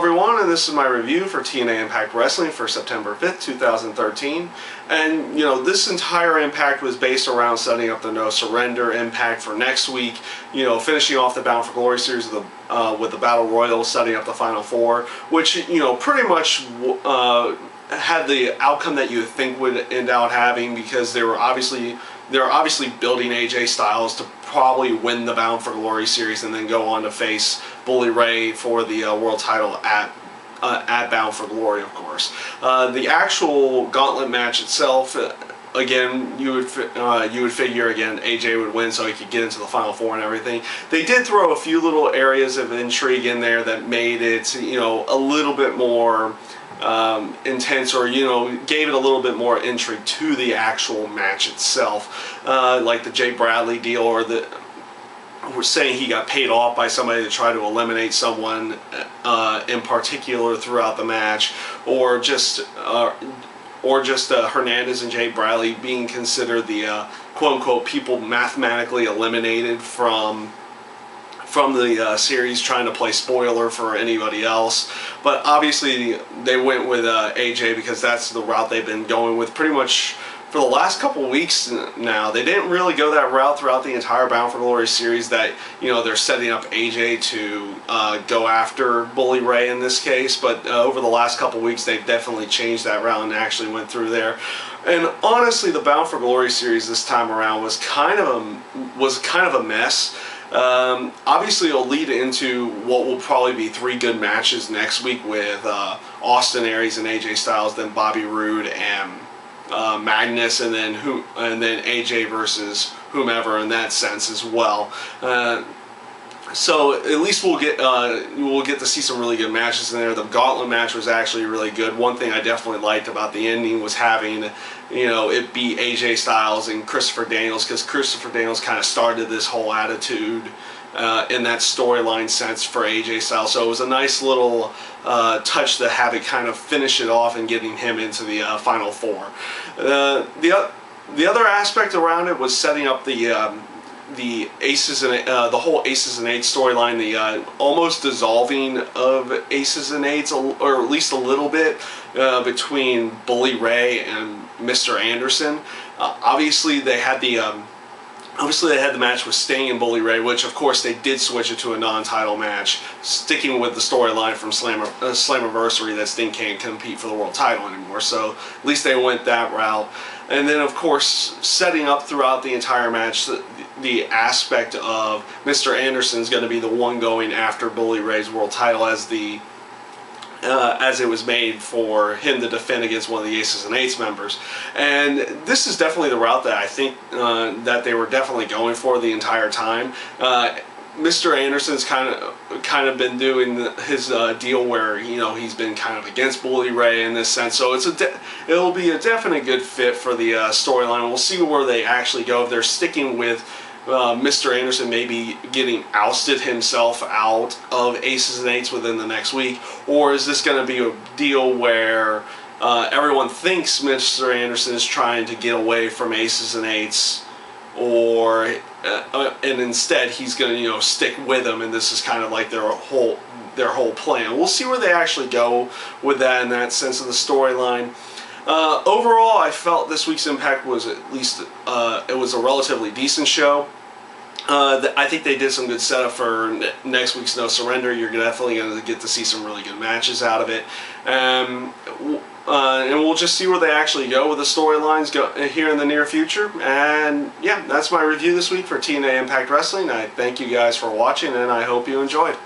everyone, and this is my review for TNA Impact Wrestling for September 5th, 2013. And, this entire Impact was based around setting up the No Surrender Impact for next week, finishing off the Bound for Glory series with the Battle Royal, setting up the Final Four, which, pretty much had the outcome that you would think would end out having, because they were obviously building AJ Styles to probably win the Bound for Glory series and then go on to face Bully Ray for the world title at Bound for Glory, of course. The actual gauntlet match itself, again, you would figure again AJ would win so he could get into the Final Four and everything. They did throw a few little areas of intrigue in there that made it a little bit more intense, or gave it a little bit more intrigue to the actual match itself, like the Jay Bradley deal, or we're saying he got paid off by somebody to try to eliminate someone in particular throughout the match, or just Hernandez and Jay Bradley being considered the quote-unquote people mathematically eliminated from the series, trying to play spoiler for anybody else. But obviously they went with AJ because that's the route they've been going with pretty much for the last couple of weeks now. They didn't really go that route throughout the entire Bound for Glory series, that they're setting up AJ to go after Bully Ray in this case, but over the last couple of weeks they've definitely changed that route and actually went through there. And honestly, the Bound for Glory series this time around was kind of a mess. Obviously it'll lead into what will probably be 3 good matches next week with Austin Aries and AJ Styles, then Bobby Roode and Magnus, and then AJ versus whomever in that sense as well. So at least we'll get to see some really good matches in there. The Gauntlet match was actually really good. One thing I definitely liked about the ending was having it be AJ Styles and Christopher Daniels, because Christopher Daniels kind of started this whole attitude in that storyline sense for AJ Styles. So it was a nice little touch to have it kind of finish it off and getting him into the Final Four. The other aspect around it was setting up the Aces and the whole Aces and Eights storyline, the almost dissolving of Aces and Eights, or at least a little bit, between Bully Ray and Mr. Anderson. Obviously they had the match with Sting and Bully Ray, which of course they did switch it to a non-title match, sticking with the storyline from Slammiversary that Sting can't compete for the world title anymore. So at least they went that route. And then of course setting up throughout the entire match the aspect of Mr. Anderson's going to be the one going after Bully Ray's world title, as it was made for him to defend against one of the Aces and Eights members. And this is definitely the route that I think that they were definitely going for the entire time. Mr. Anderson's kind of been doing his deal where he's been kind of against Bully Ray in this sense, so it'll be a definite good fit for the storyline. We'll see where they actually go. If they're sticking with Mr. Anderson maybe getting ousted himself out of Aces and Eights within the next week, or is this going to be a deal where everyone thinks Mr. Anderson is trying to get away from Aces and Eights, or and instead he's going to stick with them, and this is kind of like their whole plan. We'll see where they actually go with that in that sense of the storyline. Overall, I felt this week's Impact was at least it was a relatively decent show. I think they did some good setup for next week's No Surrender. You're definitely going to get to see some really good matches out of it. And we'll just see where they actually go with the storylines here in the near future. And yeah, that's my review this week for TNA Impact Wrestling. I thank you guys for watching, and I hope you enjoyed.